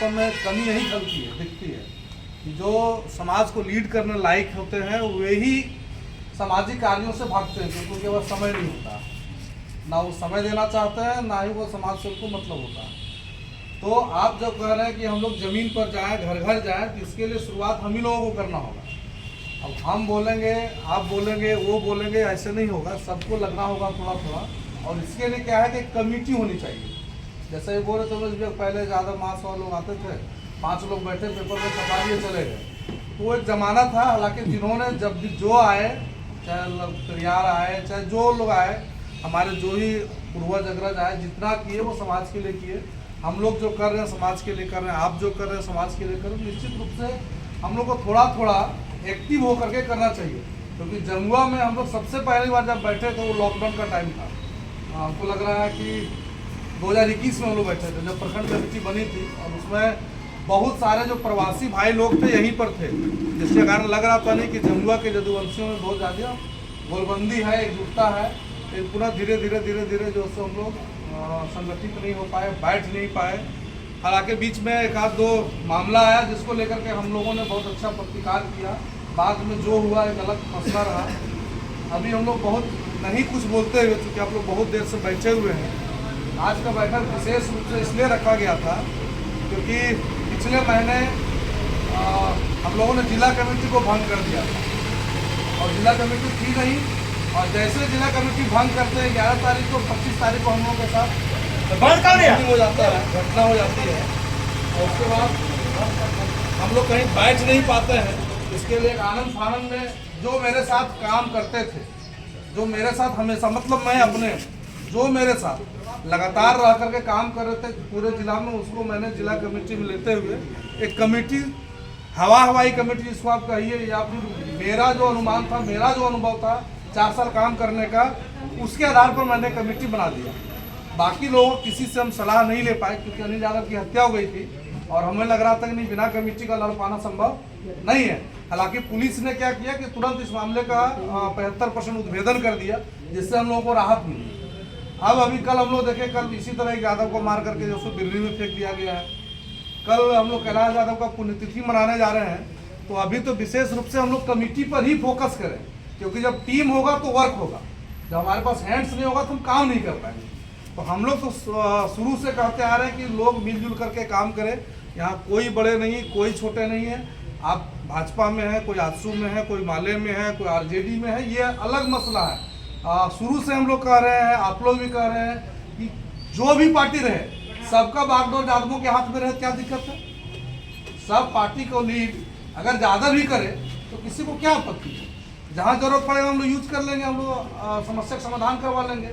वास्तव में कमी यही खलती है, दिखती है कि जो समाज को लीड करने लायक होते हैं वे ही सामाजिक कार्यों से भागते हैं, क्योंकि उनके पास समय नहीं होता, ना वो समय देना चाहते हैं, ना ही वो समाज से उनको मतलब होता है। तो आप जब कह रहे हैं कि हम लोग ज़मीन पर जाएं, घर घर जाएं, तो इसके लिए शुरुआत हम ही लोगों को करना होगा। अब हम बोलेंगे, आप बोलेंगे, वो बोलेंगे, ऐसे नहीं होगा, सबको लगना होगा थोड़ा थोड़ा। और इसके लिए क्या है कि कमेटी होनी चाहिए। जैसे ये बोले तो पहले ज़्यादा 500 लोग आते थे, 5 लोग बैठे, पेपर में छपा दिए, चले गए। तो वो एक ज़माना था। हालांकि जिन्होंने जब भी जो आए, चाहे परिवार आए, चाहे जो लोग आए, हमारे जो ही पूर्वज अग्रज आए, जितना किए वो समाज के लिए किए। हम लोग जो कर रहे हैं समाज के लिए कर रहे हैं, आप जो कर रहे हैं समाज के लिए कर रहे हैं। निश्चित रूप से हम लोग को थोड़ा थोड़ा एक्टिव होकर के करना चाहिए, क्योंकि जमुआ में हम लोग सबसे पहली बार जब बैठे तो वो लॉकडाउन का टाइम था। हमको लग रहा है कि 2021 में हम लोग बैठे थे, जब प्रखंड कमेटी बनी थी, और उसमें बहुत सारे जो प्रवासी भाई लोग थे यहीं पर थे, जिसके कारण लग रहा था नहीं कि जमुआ के जदुवंशियों में बहुत ज़्यादा गोलबंदी है, एकजुटता है। लेकिन पुनः धीरे धीरे जो सो हम लोग संगठित नहीं हो पाए, बैठ नहीं पाए। हालांकि बीच में एक आध दो मामला आया जिसको लेकर के हम लोगों ने बहुत अच्छा प्रतिकार किया। बाद में जो हुआ एक अलग मसला रहा। अभी हम लोग बहुत नहीं कुछ बोलते हुए, क्योंकि आप लोग बहुत देर से बैठे हुए हैं। आज का बैठक विशेष रूप से इसलिए रखा गया था क्योंकि पिछले महीने हम लोगों ने जिला कमेटी को भंग कर दिया था, और जिला कमेटी थी नहीं। और जैसे जिला कमेटी भंग करते हैं 11 तारीख को, 25 तारीख को हम लोगों के साथ हो जाता है, घटना हो जाती है, और उसके बाद हम लोग कहीं बैठ नहीं पाते हैं। इसके लिए आनंद फानंद में जो मेरे साथ काम करते थे, जो मेरे साथ हमेशा, मतलब मैं अपने, जो मेरे साथ लगातार रह करके काम कर रहे थे पूरे जिला में, उसको मैंने जिला कमेटी में लेते हुए एक कमेटी, हवाई कमेटी जिसको आप कहिए, या फिर मेरा जो अनुमान था, मेरा जो अनुभव था 4 साल काम करने का, उसके आधार पर मैंने कमेटी बना दिया। बाकी लोगों किसी से हम सलाह नहीं ले पाए, क्योंकि अनिल यादव की हत्या हो गई थी और हमें लग रहा था कि नहीं, बिना कमेटी का लड़ पाना संभव नहीं है। हालांकि पुलिस ने क्या किया कि तुरंत इस मामले का 75% उद्भेदन कर दिया, जिससे हम लोगों को राहत मिली। अब अभी कल हम लोग देखे, कल इसी तरह एक यादव को मार करके जो बिल्ली में फेंक दिया गया है। कल हम लोग कैलाश यादव का पुण्यतिथि मनाने जा रहे हैं, तो अभी तो विशेष रूप से हम लोग कमेटी पर ही फोकस करें, क्योंकि जब टीम होगा तो वर्क होगा। जब हमारे पास हैंड्स नहीं होगा तो हम काम नहीं कर पाएंगे। तो हम लोग तो शुरू से कहते आ रहे हैं कि लोग मिलजुल करके काम करें। यहाँ कोई बड़े नहीं, कोई छोटे नहीं है। आप भाजपा में है, कोई आजसू में है, कोई माले में है, कोई आरजेडी में है, ये अलग मसला है। शुरू से हम लोग कह रहे हैं, आप लोग भी कह रहे हैं कि जो भी पार्टी रहे, सबका बागडोर यादवों के हाथ में रहे, क्या दिक्कत है? सब पार्टी को लीड अगर ज़्यादा भी करे तो किसी को क्या आपत्ति है? जहाँ जरूरत पड़ेगा हम लोग यूज कर लेंगे, हम लोग समस्या का समाधान करवा लेंगे।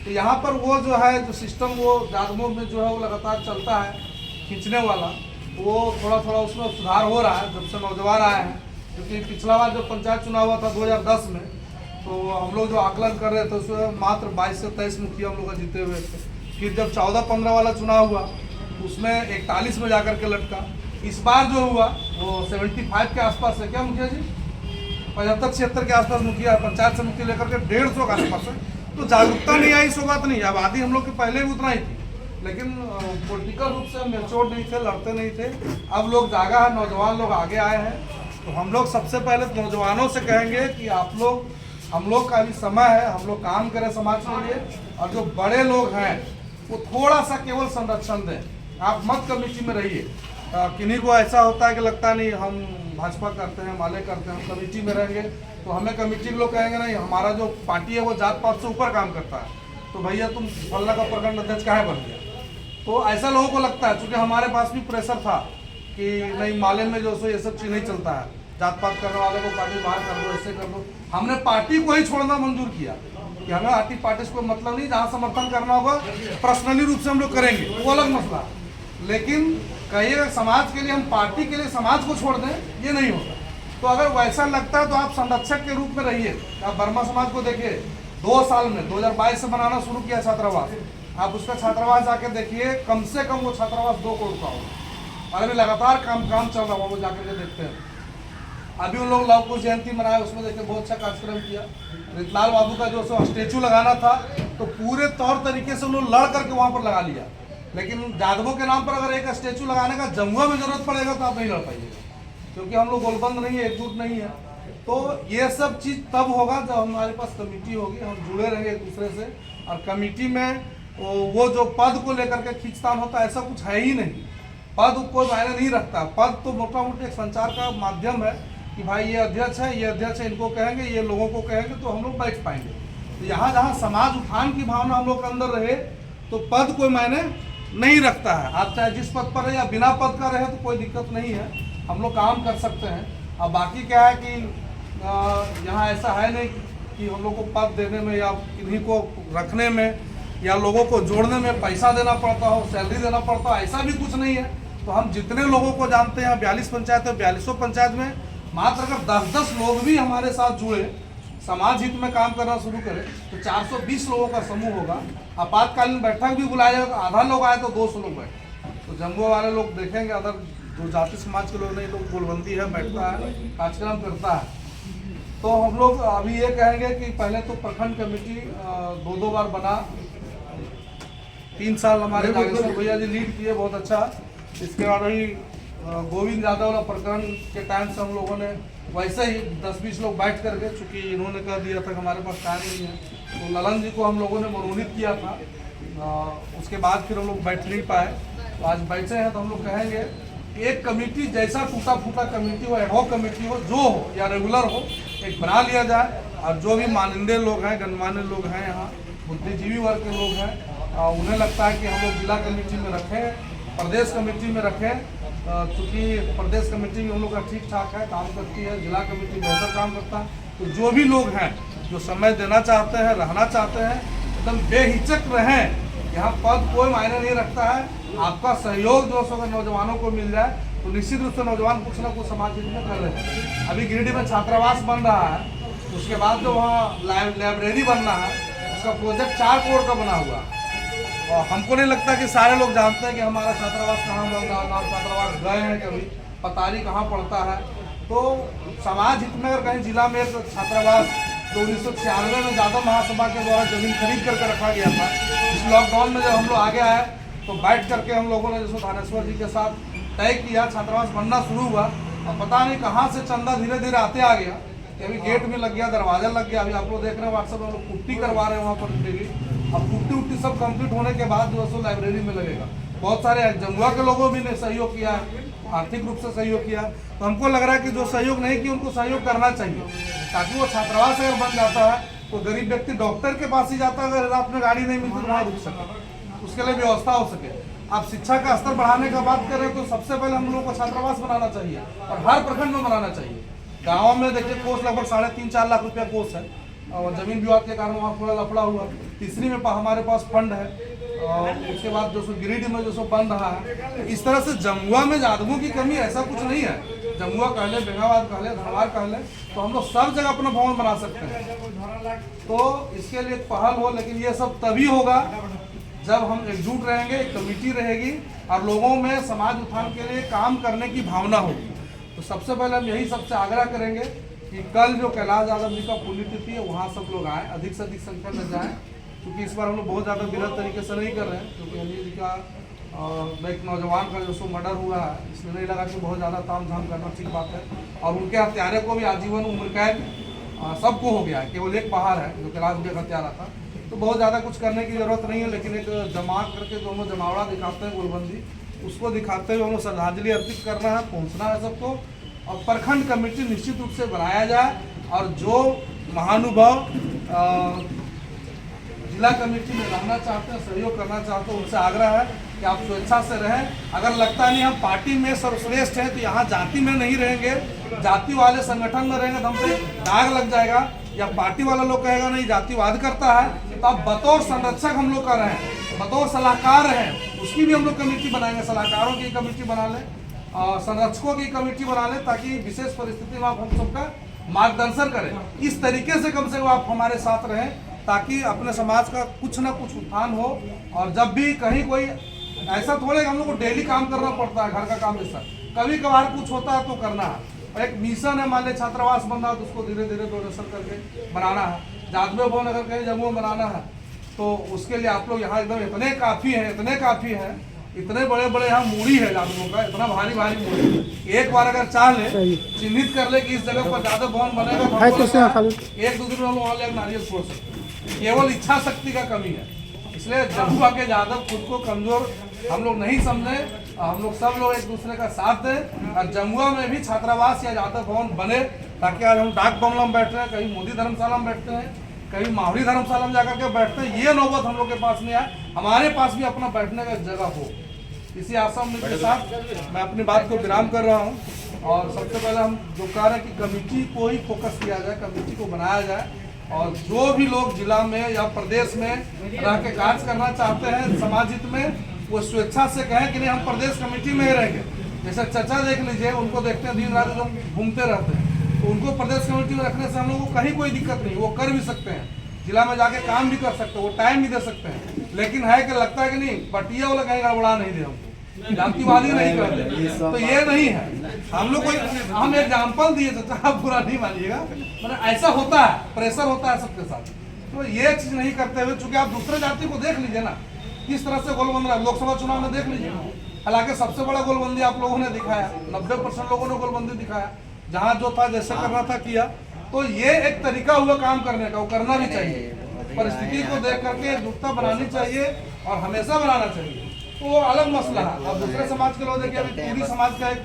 तो यहाँ पर वो जो है, जो सिस्टम वो यादवों में जो है वो लगातार चलता है, खींचने वाला, वो थोड़ा थोड़ा उसमें सुधार हो रहा है जब से नौजवान आए हैं। क्योंकि पिछला बार जब पंचायत चुनाव हुआ था 2010 में, तो हम लोग जो आकलन कर रहे थे उसमें मात्र 22 से 23 मुखिया हम लोग जीते हुए थे। फिर जब 14-15 वाला चुनाव हुआ उसमें 41 में जाकर के लटका। इस बार जो हुआ वो 75 के आसपास है, क्या मुखिया जी, 75-76 के आसपास मुखिया, पंचायत समिति लेकर के 150 के आसपास है। तो जागरूकता नहीं आई, सो बात नहीं। आबादी हम लोग के पहले भी उतना ही थी, लेकिन पॉलिटिकल रूप से हम मेच्योर नहीं थे, लड़ते नहीं थे। अब लोग जागा है, नौजवान लोग आगे आए हैं। तो हम लोग सबसे पहले नौजवानों से कहेंगे कि आप लोग, हम लोग का भी समय है, हम लोग काम करें समाज के लिए। और जो बड़े लोग हैं वो थोड़ा सा केवल संरक्षण दें। आप मत कमेटी में रहिए। किन्हीं को ऐसा होता है कि लगता नहीं हम भाजपा करते हैं, माले करते हैं, हम कमेटी में रहेंगे तो हमें कमेटी के लोग कहेंगे नहीं, हमारा जो पार्टी है वो जात पात से ऊपर काम करता है, तो भैया तुम फल्ला का प्रखंड अध्यक्ष काहे बन गया। तो ऐसा लोगों को लगता है। चूँकि हमारे पास भी प्रेशर था कि नहीं, माले में जो सो ये सब चीज़ नहीं चलता है, जात पात करने वाले को पार्टी बाहर कर दो, ऐसे कर दो। हमने पार्टी को ही छोड़ना मंजूर किया कि हमें आर्टी पार्टी से कोई मतलब नहीं, जहाँ समर्थन करना होगा पर्सनली रूप से हम लोग करेंगे, वो अलग मसला। लेकिन कहिए समाज के लिए, हम पार्टी के लिए समाज को छोड़ दें, ये नहीं होता। तो अगर वैसा लगता है तो आप संरक्षक के रूप में रहिए। आप वर्मा समाज को देखिए, 2 साल में 2022 से बनाना शुरू किया छात्रावास। आप उसका छात्रावास जाके देखिए, कम से कम वो छात्रावास 2 करोड़ का होगा। अगर लगातार काम चल रहा होगा, वो जाकर के देखते हैं। अभी उन लोग लव कुश जयंती मनाए, उसमें देखिए बहुत अच्छा कार्यक्रम किया। रितलाल बाबू का जो स्टेचू लगाना था, तो पूरे तौर तरीके से उन्होंने लड़ करके वहाँ पर लगा लिया। लेकिन जादवों के नाम पर अगर एक स्टेचू लगाने का जमुआ में जरूरत पड़ेगा तो आप नहीं लड़ पाइएगा, क्योंकि हम लोग गोलबंद नहीं है, एकजुट नहीं है। तो ये सब चीज़ तब होगा जब हमारे पास कमेटी होगी, हम जुड़े रहेंगे एक दूसरे से। और कमेटी में वो जो पद को लेकर के खींचतान होता है, ऐसा कुछ है ही नहीं। पद कोई मायने नहीं रखता। पद तो मोटा मोटी एक संचार का माध्यम है कि भाई ये अध्यक्ष है, ये अध्यक्ष है, इनको कहेंगे, ये लोगों को कहेंगे तो हम लोग बैठ पाएंगे। तो यहाँ जहाँ समाज उत्थान की भावना हम लोग के अंदर रहे तो पद कोई मायने नहीं रखता है। आप चाहे जिस पद पर रहे या बिना पद का रहे तो कोई दिक्कत नहीं है, हम लोग काम कर सकते हैं। अब बाकी क्या है कि यहाँ ऐसा है नहीं कि हम लोग को पद देने में या किन्हीं को रखने में या लोगों को जोड़ने में पैसा देना पड़ता हो, सैलरी देना पड़ता हो, ऐसा भी कुछ नहीं है। तो हम जितने लोगों को जानते हैं, 42 पंचायत है, 42 पंचायत में मात्र अगर 10-10 लोग भी हमारे साथ जुड़े, समाज हित में काम करना शुरू करें तो 420 लोगों का समूह होगा। आपातकालीन बैठक भी बुलाया जाएगा, आधा लोग आए तो 200 लोग बैठे। तो जम्मू वाले लोग देखेंगे, अदर जो जाति समाज के लोग नहीं, लोग गोलबंदी है, बैठता है, कार्यक्रम करता है। तो हम लोग अभी ये कहेंगे कि पहले तो प्रखंड कमेटी 2-2 बार बना, 3 साल हमारे नागेश्वर भैया जी लीड किए, बहुत अच्छा। इसके बाद वही गोविंद यादव वाला प्रकरण के टाइम से हम लोगों ने वैसे ही 10-20 लोग बैठ करके, चूँकि इन्होंने कह दिया था कि हमारे पास टाइम नहीं है, तो ललन जी को हम लोगों ने मनोनीत किया था। उसके बाद फिर हम लोग बैठ नहीं पाए, तो आज बैठे हैं। तो हम लोग कहेंगे एक कमेटी, जैसा टूटा फूटा कमेटी हो, एडहॉक कमेटी हो, जो हो या रेगुलर हो, एक बना लिया जाए। और जो भी माननीय लोग हैं, गणमान्य लोग हैं, यहाँ बुद्धिजीवी वर्ग के लोग हैं, उन्हें लगता है कि हम लोग जिला कमेटी में रखें, प्रदेश कमेटी में रखें। चूँकि प्रदेश कमेटी भी हम लोग का ठीक ठाक है, काम करती है, जिला कमेटी बेहतर काम करता है। तो जो भी लोग हैं जो समय देना चाहते हैं, रहना चाहते हैं, एकदम बेहिचक रहें। यहाँ पद कोई मायने नहीं रखता है। आपका सहयोग जो अगर नौजवानों को मिल जाए तो निश्चित रूप से नौजवान कुछ ना कुछ समाज हित में कर रहे हैं। अभी गिरिडीह में छात्रावास बन रहा है, उसके बाद जो वहाँ लाइब्रेरी बनना है, उसका प्रोजेक्ट 4 करोड़ का बना हुआ है। और हमको नहीं लगता कि सारे लोग जानते हैं कि हमारा छात्रावास कहाँ बन रहा है, छात्रावास गए हैं कभी, पतारी कहाँ पड़ता है। तो समाज हित में अगर कहीं जिला में एक छात्रावास जो 1996 में यादव महासभा के द्वारा जमीन खरीद करके रखा गया था, इस लॉकडाउन में जब हम लोग आगे आए तो बैठ करके हम लोगों ने जैसे थानेश्वर जी के साथ तय किया, छात्रावास बनना शुरू हुआ। और पता नहीं कहाँ से चंदा धीरे धीरे आते आ गया कि अभी गेट में लग गया, दरवाजा लग गया। अभी आप लोग देख रहे हैं व्हाट्सएप में, हम लोग पुट्टी करवा रहे हैं वहाँ पर डेली। अब पुट्टी उट्टी सब कंप्लीट होने के बाद जो है लाइब्रेरी में लगेगा। बहुत सारे जमुआ के लोगों भी ने सहयोग किया, आर्थिक रूप से सहयोग किया। तो हमको लग रहा है कि जो सहयोग नहीं किया उनको सहयोग करना चाहिए, ताकि वो छात्रावास अगर बन जाता है तो गरीब व्यक्ति डॉक्टर के पास ही जाता है, अगर रात में गाड़ी नहीं मिलती तो वहाँ रुक सके, उसके लिए व्यवस्था हो सके। आप शिक्षा का स्तर बढ़ाने का बात कर रहे हैं तो सबसे पहले हम लोगों को छात्रावास बनाना चाहिए और हर प्रखंड में बनाना चाहिए। गाँव में देखिए कोर्स लगभग 3.5-4 लाख रुपया कोर्स है, और जमीन विवाद के कारण वहाँ थोड़ा लफड़ा हुआ। तीसरी में हमारे पास फंड है, और उसके बाद जो सो गिरिडीह में जो सो बन रहा है। तो इस तरह से जमुआ में जादवों की कमी ऐसा कुछ नहीं है। जमुआ कह ले, बेंगाबाद कह ले, धनवार कह ले, तो हम लोग सब जगह अपना भवन बना सकते हैं। तो इसके लिए पहल हो, लेकिन ये सब तभी होगा जब हम एकजुट रहेंगे, कमेटी रहेगी और लोगों में समाज उत्थान के लिए काम करने की भावना होगी। तो सबसे पहले हम यही सबसे आग्रह करेंगे कि कल जो कैलाश यादव जी का पुण्यतिथि है वहाँ सब लोग आएँ, अधिक से अधिक संख्या में जाएँ। क्योंकि इस बार हम लोग बहुत ज़्यादा विरत तरीके से नहीं कर रहे हैं, क्योंकि अनिल जी का एक नौजवान का जो सो मर्डर हुआ है, इसमें नहीं लगा कि बहुत ज़्यादा ताम झाम करना ठीक बात है। और उनके हत्यारे को भी आजीवन उम्र कैद सबको हो गया है, केवल एक बाहर है जो कैलाश भी हत्यारा था। तो बहुत ज़्यादा कुछ करने की ज़रूरत नहीं है, लेकिन एक जमा करके जो हम लोग जमावड़ा दिखाते हैं गोलबंदी, उसको दिखाते हुए हम लोग श्रद्धांजलि अर्पित करना है, पहुँचना है सबको। और प्रखंड कमेटी निश्चित रूप से बनाया जाए, और जो महानुभाव जिला कमेटी में रहना चाहते हैं, सहयोग करना चाहते हैं, उनसे आग्रह है कि आप स्वेच्छा से रहें। अगर लगता नहीं हम पार्टी में सर्वश्रेष्ठ हैं तो यहाँ जाति में नहीं रहेंगे, जाति वाले संगठन में रहेंगे तो हम पे दाग लग जाएगा, या पार्टी वाला लोग कहेगा नहीं जातिवाद करता है। तो आप बतौर संरक्षक हम लोग का रहें, बतौर सलाहकार रहें, उसकी भी हम लोग कमेटी बनाएंगे। सलाहकारों की कमेटी बना लें, संरक्षकों की कमेटी बना लें, ताकि विशेष परिस्थिति में आप हम सबका मार्गदर्शन करें। इस तरीके से कम आप हमारे साथ रहें, ताकि अपने समाज का कुछ ना कुछ उत्थान हो। और जब भी कहीं कोई ऐसा थोड़े हम लोग को डेली काम करना पड़ता है, घर का काम जैसा, कभी कभार कुछ होता है तो करना है। और एक मिशन है, मान लीजिए छात्रावास बनना है तो उसको धीरे धीरे डोनेशन करके बनाना है। जादवे भवन अगर कहीं जम्मू में बनाना है तो उसके लिए आप लोग यहाँ एकदम इतने काफ़ी हैं, इतने बड़े बड़े यहाँ मूड़ी है यादवों का, इतना भारी भारी मूड़ी। एक बार अगर चाह ले, चिन्हित कर ले कि इस जगह पर यादव भवन बनेगा, तो एक दूसरे में हम लोग वहाँ ले नारियल छोड़ सकते हैं। केवल इच्छा शक्ति का कमी है। इसलिए जमुआ के यादव खुद को कमजोर हम लोग नहीं समझे, हम लोग सब लोग एक दूसरे का साथ दें और जमुआ में भी छात्रावास या यादव भवन बने, ताकि आज हम डाक बंगला में बैठ रहे हैं, कहीं मोदी धर्मशाला में बैठते हैं, कहीं माहौरी धर्मशाला में जाकर के बैठते हैं। ये नौबत हम लोग के पास नहीं आए, हमारे पास भी अपना बैठने का जगह हो। इसी आशा उम्मीद के साथ मैं अपनी बात को विराम कर रहा हूँ। और सबसे पहले हम जो कह रहे हैं कि कमेटी को ही फोकस किया जाए, कमेटी को बनाया जाए, और जो भी लोग जिला में या प्रदेश में रह के कार्य करना चाहते हैं समाज हित में, वो स्वेच्छा से कहें कि नहीं हम प्रदेश कमेटी में ही रहेंगे। जैसे चचा देख लीजिए, उनको देखते हैं दिन रात एकदम घूमते रहते हैं, तो उनको प्रदेश कमेटी में रखने से हम लोगों को कहीं कोई दिक्कत नहीं, वो कर भी सकते हैं, जिला में जाके काम भी कर सकते हैं, वो टाइम भी दे सकते हैं। लेकिन है कि लगता है कि नहीं पटिया वाला कहीं गड़बड़ा नहीं दे, हमको जातिवादी नहीं करते, तो ये नहीं है। हम लोग कोई हम एग्जाम्पल दिए चचा, बुरा नहीं मानिएगा, मतलब ऐसा होता है, प्रेशर होता है सबके साथ, तो ये चीज नहीं करते हुए, चूंकि आप दूसरे जाति को देख लीजिए ना किस तरह से गोलबंद रहा, लोकसभा चुनाव में देख लीजिए, हालांकि सबसे बड़ा गोलबंदी आप लोगों ने दिखाया, 90% लोगों ने गोलबंदी दिखाया, जहाँ जो था जैसे करना था किया। तो ये एक तरीका हुआ काम करने का, वो करना भी चाहिए, परिस्थिति को देख करके एकजुटता बनानी चाहिए और हमेशा बनाना चाहिए, तो वो अलग मसला है। अब दूसरे समाज के लोग देखिए, अभी पूरी समाज का एक